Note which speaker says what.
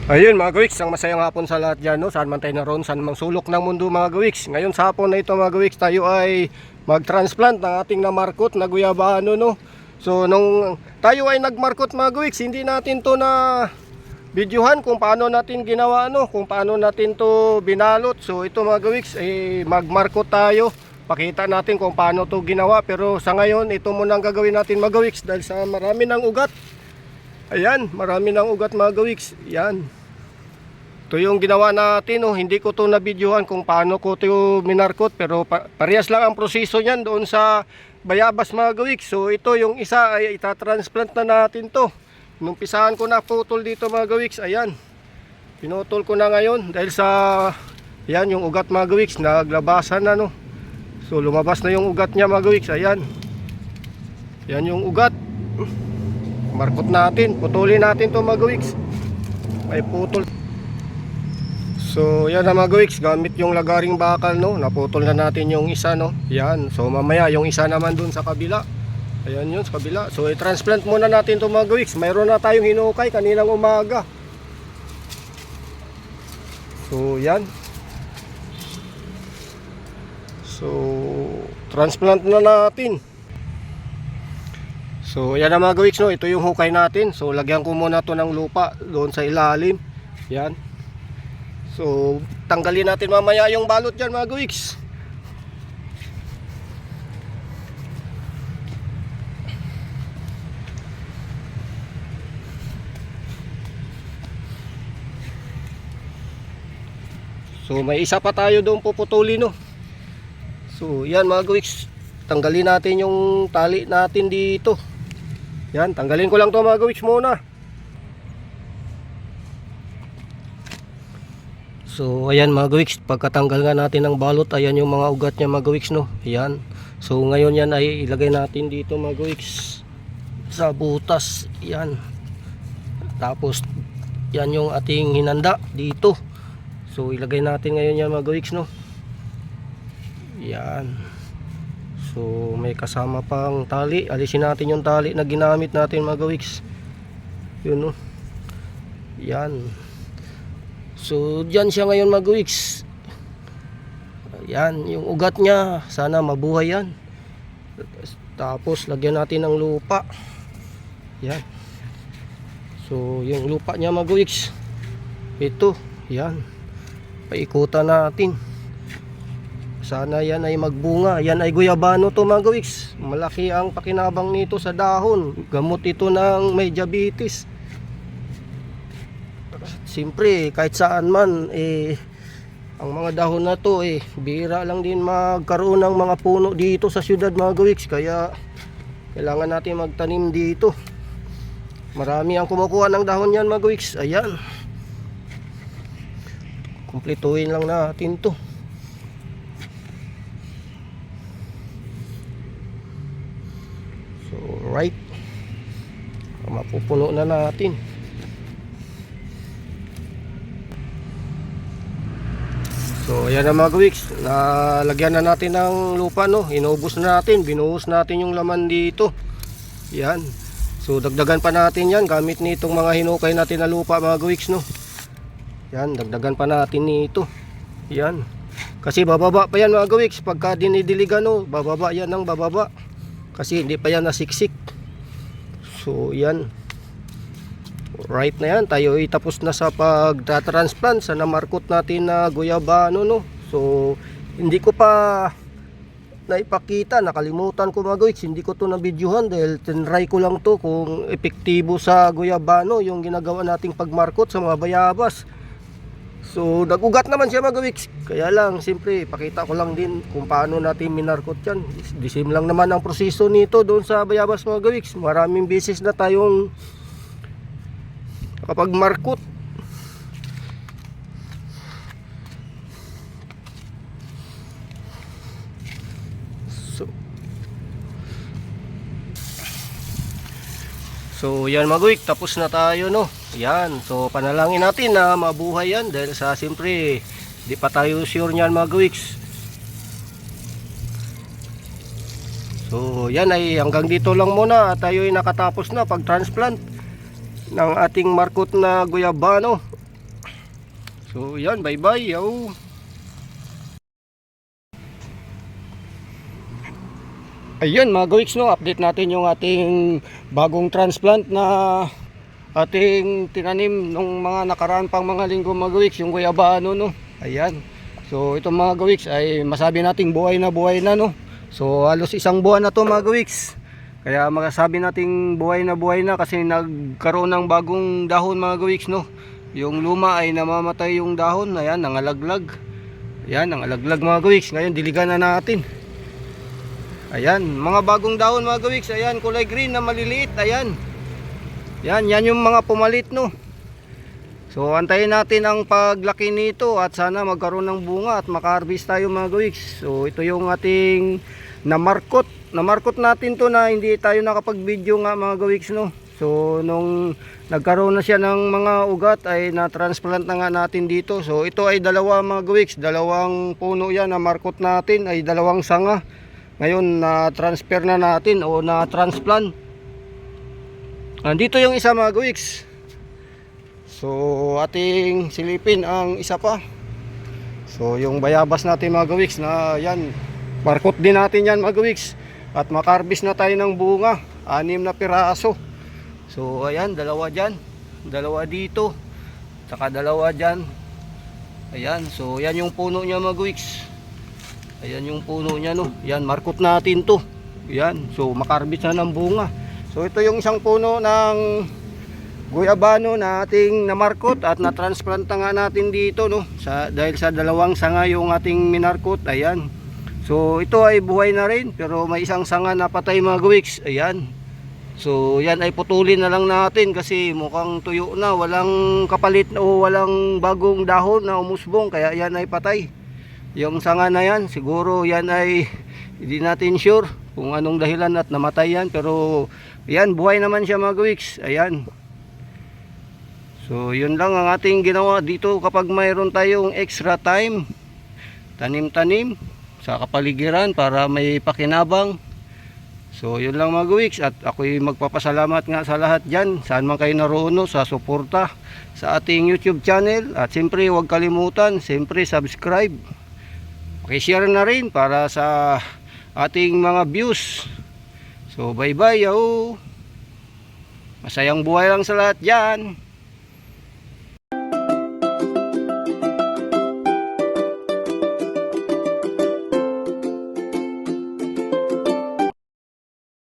Speaker 1: Ayun mga gawiks, ang masayang hapon sa lahat dyan, no? Saan man tayo naroon, saan mang sulok ng mundo mga gawiks. Ngayon sa hapon na ito mga gawiks, tayo ay mag-transplant ng ating namarkot na guyabano, no? So nung tayo ay nagmarkot mga gawiks, hindi natin to na videohan kung paano natin ginawa, no? Kung paano natin to binalot. So ito mga gawiks, magmarkot tayo. Pakita natin kung paano to ginawa. Pero sa ngayon, ito muna ang gagawin natin mga gawiks dahil sa marami ng ugat. Ayan, marami ng ugat mga gawiks. Yan. Ito yung ginawa natin, oh. Hindi ko to na videohan kung paano ko to minarkot, pero parehas lang ang proseso niyan doon sa bayabas mga gawiks. So ito yung isa ay itatransplant na natin to. Nung pisahan ko na putol dito mga gawiks, ayan. Pinutol ko na ngayon dahil sa ayan yung ugat mga gawiks, naglabasan na, no. So lumabas na yung ugat niya mga gawiks, ayan. Yan yung ugat. Markot natin, putulin natin to mga gawiks. May putol. So yan na mga gawiks, gamit yung lagaring bakal, no. Naputol na natin yung isa, no. Yan, so mamaya yung isa naman dun sa kabila. Ayan yun sa kabila. So i-transplant muna natin to mga gawiks. Mayroon na tayong hinukay kaninang umaga. So yan. So transplant na natin. So yan na mga gawiks, no. Ito yung hukay natin. So lagyan ko muna to ng lupa doon sa ilalim. Yan. So tanggalin natin mamaya yung balot dyan mga gawiks. So may isa pa tayo doon puputulin, no. So yan mga gawiks, tanggalin natin yung tali natin dito. Yan, tanggalin ko lang to mga gawiks muna. So ayan mga gawiks, pagkatanggal nga natin ng balot, ayan yung mga ugat niya mga gawiks, no. Ayan. So ngayon yan ay ilagay natin dito mga gawiks sa butas. Yan. Tapos yan yung ating hinanda dito. So ilagay natin ngayon yan mga gawiks, no. Yan. So may kasama pang tali. Alisin natin yung tali na ginamit natin mga gawiks. Yun, no. Yan. So dyan siya ngayon mga gawiks. Yan yung ugat niya. Sana mabuhay yan. Tapos lagyan natin ng lupa. Yan. So yung lupa niya mga gawiks, ito. Yan. Paikutan natin. Sana yan ay magbunga. Yan ay guyabano to mga gawiks. Malaki ang pakinabang nito sa dahon. Gamot ito ng may diabetes. Siyempre kahit saan man ang mga dahon na to bihira lang din magkaroon ng mga puno dito sa syudad mga gawiks. Kaya kailangan natin magtanim dito. Marami ang kumukuha ng dahon yan mga gawiks. Ayan. Kumpletuhin lang natin to. So right, mapupuno na natin. So ayan na mga gawiks, nalagyan na natin ng lupa, no. Inubos na natin, binuhos natin yung laman dito. Yan. So dagdagan pa natin yan gamit nitong mga hinukay natin na lupa mga gawiks, no. Yan, dagdagan pa natin nito. Yan. Kasi bababa pa yan mga gawiks. Pagka dinidiligan, no, bababa yan ng bababa. Kasi hindi pa yan nasiksik. So yan. Right na yan. Tayo ay tapos na sa pagtatransplant sa namarkot natin na guyabano, no. So hindi ko pa naipakita. Nakalimutan ko mga gawiks. Hindi ko to na videohan dahil tinry ko lang to kung epektibo sa guyabano yung ginagawa nating pagmarkot sa mga bayabas. So nagugat naman siya mga gawiks. Kaya lang siyempre pakita ko lang din kung paano natin minarkot yan. Disim lang naman ang proseso nito doon sa bayabas mga gawiks. Maraming beses na tayong kapag markot. So yan mga gawiks, tapos na tayo, no. Yan, so panalangin natin na mabuhay yan dahil sa siyempre di pa tayo sure nyan mga gawiks. So yan ay hanggang dito lang muna. Tayo ay nakatapos na pag transplant ng ating markot na guyabano. So yan, bye bye yo. Ayun mga gawiks, no, update natin yung ating bagong transplant na ating tinanim nung mga nakaraan pang mga linggo mga gawiks, yung guyabano, no. Ayan. So itong mga gawiks ay masabi nating buhay na no. So halos isang buwan na to mga gawiks. Kaya masasabi nating buhay na kasi nagkaroon ng bagong dahon mga gawiks, no. Yung luma ay namamatay yung dahon, ayan, nangalaglag. Ayan, nangalaglag mga gawiks. Ngayon diligan na natin. Ayan, mga bagong dahon mga gawiks. Ayan, kulay green na maliliit. Ayan. Yan yung mga pumalit, no. So antayin natin ang paglaki nito at sana magkaroon ng bunga at maka-harvest tayo mga gawiks. So ito yung ating namarkot. Namarkot natin to na hindi tayo nakapag-video nga mga gawiks, no. So nung nagkaroon na siya ng mga ugat ay na-transplant na nga natin dito. So ito ay dalawa mga gawiks, dalawang puno yan na markot natin, ay dalawang sanga. Ngayon na-transfer na natin o na-transplant. Andito yung isa mga gawiks. So ating silipin ang isa pa. So yung bayabas natin mga gawiks na yan, markot din natin yan mga gawiks. At makarbis na tayo ng bunga, 6 na piraso. So ayan, dalawa dyan, dalawa dito, saka dalawa dyan. Ayan, so yan yung puno niya mga gawiks. Ayan yung puno niya, no. Yan, markot natin to. Yan, so makarbis na ng bunga. So ito yung isang puno ng guyabano na ating namarkot at na-transplant nga natin dito, no. Dahil sa dalawang sanga yung ating minarkot. Ayan. So ito ay buhay na rin pero may isang sanga na patay mga gawiks. Ayan. So yan ay putulin na lang natin kasi mukhang tuyo na, walang kapalit o walang bagong dahon na umusbong, kaya yan ay patay. Yung sanga na yan, siguro yan ay hindi natin sure kung anong dahilan at namatay yan, pero yan, buhay naman siya mga gawiks. Ayan. So yun lang ang ating ginawa dito kapag mayroon tayong extra time, tanim-tanim sa kapaligiran para may pakinabang. So yun lang mga gawiks, at ako'y magpapasalamat nga sa lahat dyan, saan man kayo naroon, no, sa suporta sa ating YouTube channel. At siyempre huwag kalimutan, siyempre subscribe, pakishare na rin para sa ating mga views. So bye bye yo, masayang buhay lang sa lahat dyan.